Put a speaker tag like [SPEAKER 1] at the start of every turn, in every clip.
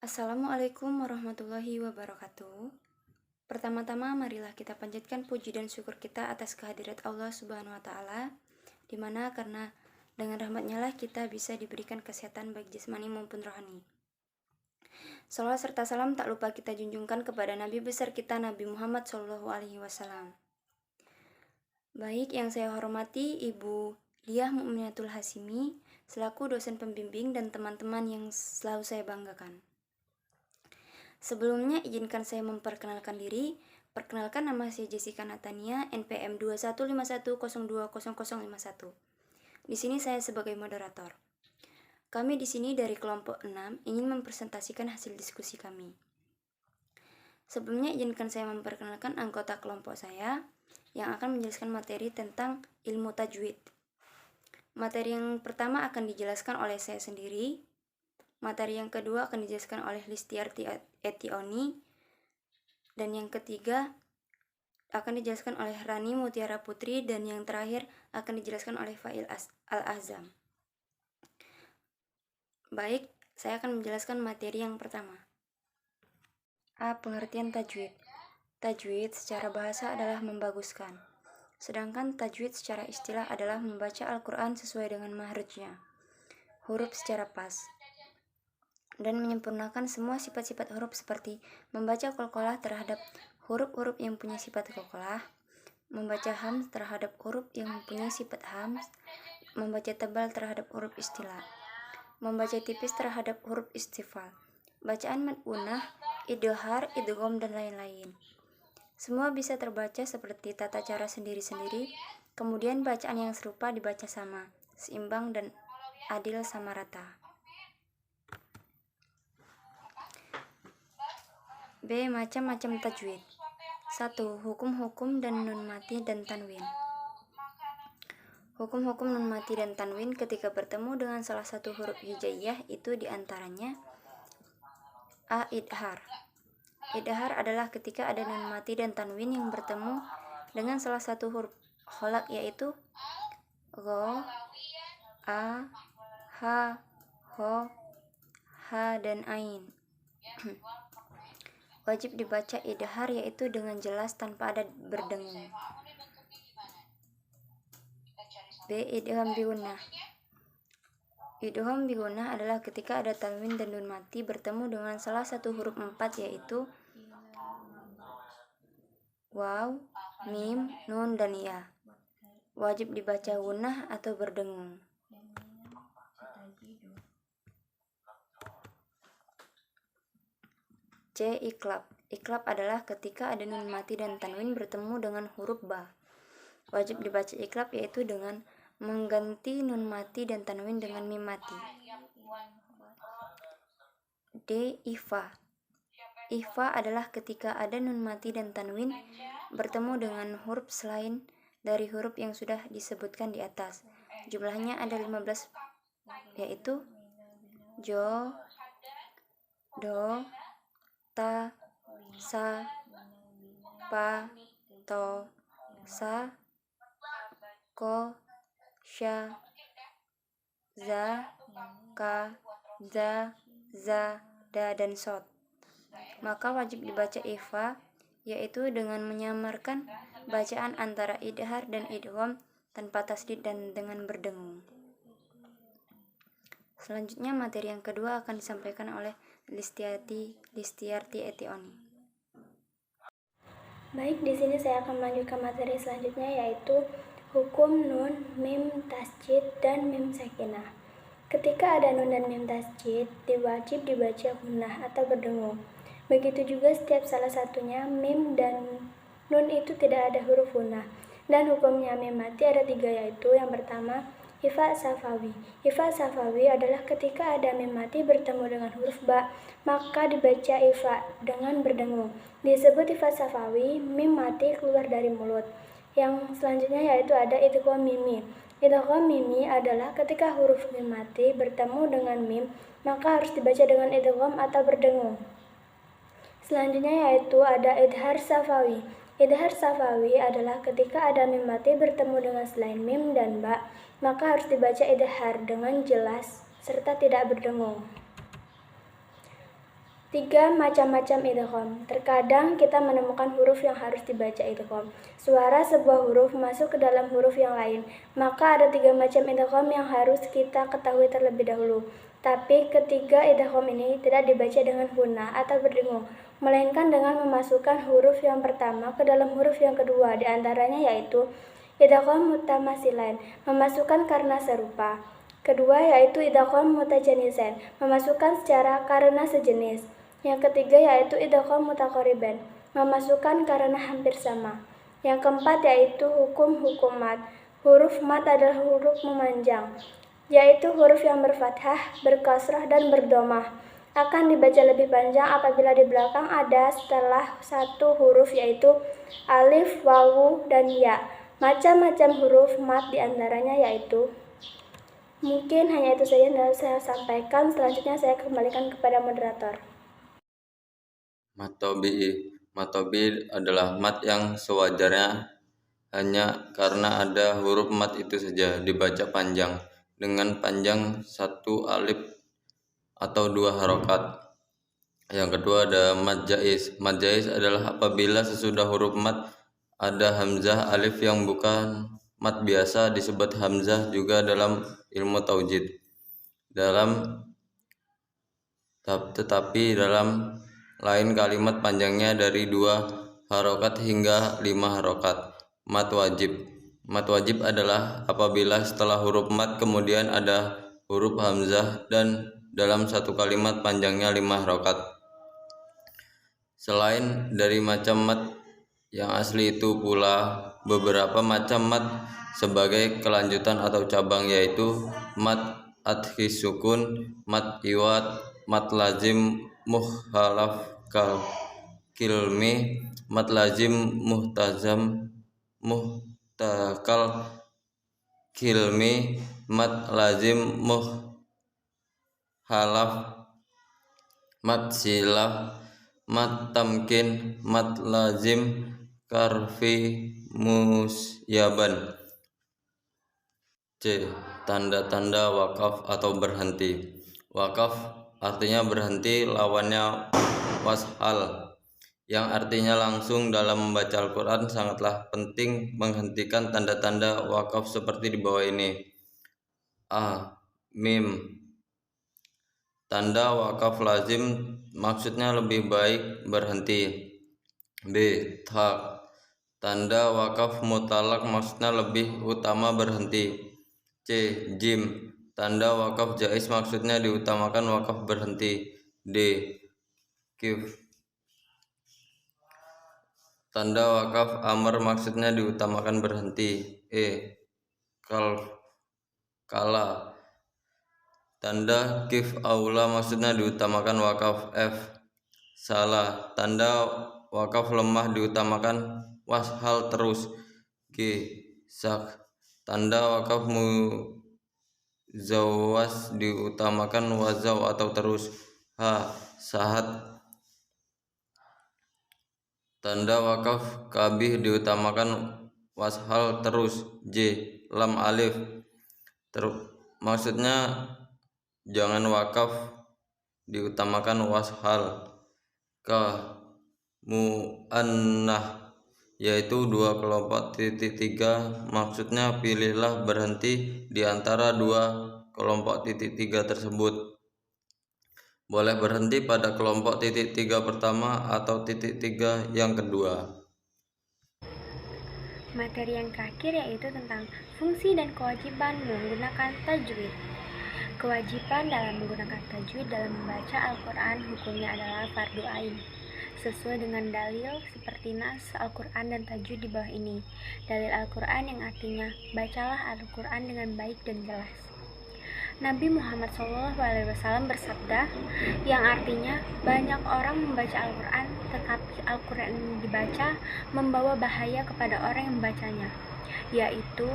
[SPEAKER 1] Assalamualaikum warahmatullahi wabarakatuh. Pertama-tama marilah kita panjatkan puji dan syukur kita atas kehadirat Allah Subhanahu wa taala, di mana karena dengan rahmat-Nya lah kita bisa diberikan kesehatan baik jasmani maupun rohani. Salawat serta salam tak lupa kita junjungkan kepada Nabi besar kita Nabi Muhammad SAW. Baik, yang saya hormati Ibu Diah Mukminatul Hasimi selaku dosen pembimbing dan teman-teman yang selalu saya banggakan. Sebelumnya izinkan saya memperkenalkan diri. Perkenalkan, nama saya Jessica Natania, NPM 2151020051. Di sini saya sebagai moderator. Kami di sini dari kelompok 6 ingin mempresentasikan hasil diskusi kami. Sebelumnya izinkan saya memperkenalkan anggota kelompok saya yang akan menjelaskan materi tentang ilmu tajwid. Materi yang pertama akan dijelaskan oleh saya sendiri. Materi yang kedua akan dijelaskan oleh Listiarti Etioni, dan yang ketiga akan dijelaskan oleh Rani Mutiara Putri, dan yang terakhir akan dijelaskan oleh Fail Al-Azam. Baik, saya akan menjelaskan materi yang pertama. A. Pengertian tajwid. Tajwid secara bahasa adalah membaguskan, sedangkan tajwid secara istilah adalah membaca Al-Quran sesuai dengan mahrajnya, huruf secara pas, dan menyempurnakan semua sifat-sifat huruf seperti membaca qalqalah terhadap huruf-huruf yang punya sifat qalqalah, membaca hams terhadap huruf yang mempunyai sifat hams, membaca tebal terhadap huruf istilah, membaca tipis terhadap huruf istifal, bacaan mad'unah, idghar, idgham, dan lain-lain. Semua bisa terbaca seperti tata cara sendiri-sendiri, kemudian bacaan yang serupa dibaca sama, seimbang, dan adil sama rata. B. Macam-macam tajwid. 1. Hukum-hukum dan nun mati dan tanwin. Hukum-hukum nun mati dan tanwin ketika bertemu dengan salah satu huruf hijaiyah itu diantaranya: A. Idhar. Idhar adalah ketika ada nun mati dan tanwin yang bertemu dengan salah satu huruf kholak, yaitu gho, a, ha, ho, ha, dan ain. Wajib dibaca idhar, yaitu dengan jelas tanpa ada berdengung. B. Idgham bi gunnah. Idgham bi gunnah adalah ketika ada tanwin dan nun mati bertemu dengan salah satu huruf 4, yaitu waw, mim, nun, dan ya. Wajib dibaca gunnah atau berdengung. C. Iklab. Iklab adalah ketika ada nun mati dan tanwin bertemu dengan huruf ba. Wajib dibaca iklab, yaitu dengan mengganti nun mati dan tanwin dengan mim mati. D. Ifa. Ifa adalah ketika ada nun mati dan tanwin bertemu dengan huruf selain dari huruf yang sudah disebutkan di atas. Jumlahnya ada 15, yaitu jo, do, ta, sa, pa, to, sa, ko, sya, za, ka, za, da, dan sod. Maka wajib dibaca ifa, yaitu dengan menyamarkan bacaan antara idhar dan idgham tanpa tasdid dan dengan berdengung. Selanjutnya materi yang kedua akan disampaikan oleh Listiarti Etioni.
[SPEAKER 2] Baik, di sini saya akan melanjutkan materi selanjutnya, yaitu hukum nun, mim tasjid, dan mim sakinah. Ketika ada nun dan mim tasjid, wajib dibaca gunnah atau berdengung. Begitu juga setiap salah satunya, mim dan nun itu tidak ada huruf gunnah. Dan hukumnya mim mati ada 3, yaitu yang pertama, Ifa Safawi. Ifa Safawi adalah ketika ada mim mati bertemu dengan huruf ba, maka dibaca ifa dengan berdengung. Disebut Ifa Safawi, mim mati keluar dari mulut. Yang selanjutnya yaitu ada idgham mimi. Idgham mimi adalah ketika huruf mim mati bertemu dengan mim, maka harus dibaca dengan idgham atau berdengung. Selanjutnya yaitu ada idhar safawi. Idhar safawi adalah ketika ada mim mati bertemu dengan selain mim dan ba, maka harus dibaca idhar dengan jelas serta tidak berdengung. 3. Macam-macam idgham. Terkadang kita menemukan huruf yang harus dibaca idgham. Suara sebuah huruf masuk ke dalam huruf yang lain. Maka ada 3 macam idgham yang harus kita ketahui terlebih dahulu. Tapi ketiga idgham ini tidak dibaca dengan gunna atau berdengung, melainkan dengan memasukkan huruf yang pertama ke dalam huruf yang kedua, di antaranya yaitu idgham mutamasilain, memasukkan karena serupa. Kedua yaitu idgham mutajanisain, memasukkan secara karena sejenis. Yang ketiga yaitu idgham mutaqariban, memasukkan karena hampir sama. Yang keempat yaitu hukum-hukum mat. Huruf mat adalah huruf memanjang, yaitu huruf yang berfathah, berkasrah, dan berdomah. Akan dibaca lebih panjang apabila di belakang ada setelah satu huruf yaitu alif, wawu, dan ya. Macam-macam huruf mat diantaranya yaitu. Mungkin hanya itu saja yang dapat saya sampaikan. Selanjutnya saya kembalikan kepada moderator.
[SPEAKER 3] Mat tobi'i. Mat tobi'i adalah mat yang sewajarnya hanya karena ada huruf mat itu saja dibaca panjang dengan panjang 1 alif atau 2 harokat. Yang kedua ada mat jaiz. Mat jaiz adalah apabila sesudah huruf mat ada hamzah alif yang bukan mat biasa, disebut hamzah juga dalam ilmu taujid. Tetapi dalam lain kalimat panjangnya dari 2 harokat hingga 5 harokat. Mat wajib. Mat wajib adalah apabila setelah huruf mat kemudian ada huruf hamzah dan dalam satu kalimat panjangnya 5 harokat. Selain dari macam mat yang asli itu pula beberapa macam mat sebagai kelanjutan atau cabang, yaitu mat adhi sukun, mat iwad, mat lazim muhalaf kilmi, mat lazim muhtakal kilmi, mat lazim muhalaf, mat silaf, mat tamkin, mat lazim karfi musyaban. C. Tanda-tanda wakaf atau berhenti. Wakaf artinya berhenti, lawannya washal, yang artinya langsung. Dalam membaca Al-Quran sangatlah penting menghentikan tanda-tanda wakaf seperti di bawah ini. A. Mim. Tanda wakaf lazim maksudnya lebih baik berhenti. B. Ta. Tanda wakaf mutalak maksudnya lebih utama berhenti. C. Jim. Tanda wakaf jaiz maksudnya diutamakan wakaf berhenti. D. Kif. Tanda wakaf amr maksudnya diutamakan berhenti. E. Kala. Tanda kif aula maksudnya diutamakan wakaf. F. Salah. Tanda wakaf lemah diutamakan washal terus. G. Sak. Tanda wakaf muzawwas diutamakan wazaw atau terus. H. Sahat. Tanda wakaf kabih diutamakan washal terus. J. Lam alif. Maksudnya jangan wakaf diutamakan washal. K. Mu'annah, yaitu 2 kelompok titik 3, maksudnya pilihlah berhenti di antara 2 kelompok titik 3 tersebut. Boleh berhenti pada kelompok titik 3 pertama atau titik 3 yang kedua.
[SPEAKER 2] Materi yang terakhir yaitu tentang fungsi dan kewajiban menggunakan tajwid. Kewajiban dalam menggunakan tajwid dalam membaca Al-Quran hukumnya adalah fardu ain, sesuai dengan dalil seperti nas Al-Quran dan tajwid di bawah ini. Dalil Al-Quran yang artinya bacalah Al-Quran dengan baik dan jelas. Nabi Muhammad SAW bersabda, yang artinya banyak orang membaca Al-Quran tetapi Al-Quran yang dibaca membawa bahaya kepada orang yang membacanya, yaitu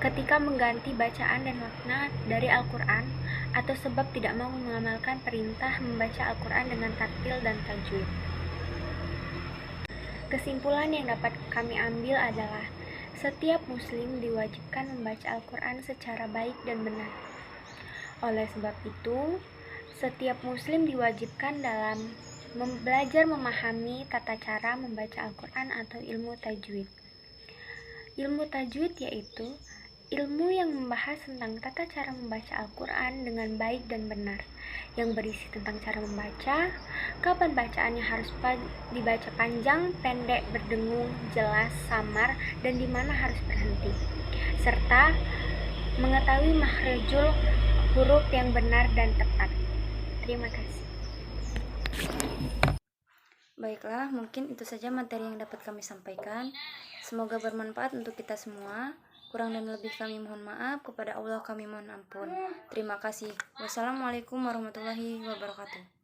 [SPEAKER 2] ketika mengganti bacaan dan makna dari Al-Quran atau sebab tidak mau mengamalkan perintah membaca Al-Quran dengan tartil dan tajwid. Kesimpulan yang dapat kami ambil adalah setiap muslim diwajibkan membaca Al-Quran secara baik dan benar. Oleh sebab itu, Setiap muslim diwajibkan dalam belajar memahami tata cara membaca Al-Quran atau ilmu tajwid. Ilmu tajwid yaitu ilmu yang membahas tentang tata cara membaca Al-Quran dengan baik dan benar, yang berisi tentang cara membaca, kapan bacaannya harus dibaca panjang, pendek, berdengung, jelas, samar, dan di mana harus berhenti, serta mengetahui makhrajul huruf yang benar dan tepat. Terima kasih.
[SPEAKER 1] Baiklah, mungkin itu saja materi yang dapat kami sampaikan. Semoga bermanfaat untuk kita semua. Kurang dan lebih kami mohon maaf. Kepada Allah kami mohon ampun. Terima kasih. Wassalamualaikum warahmatullahi wabarakatuh.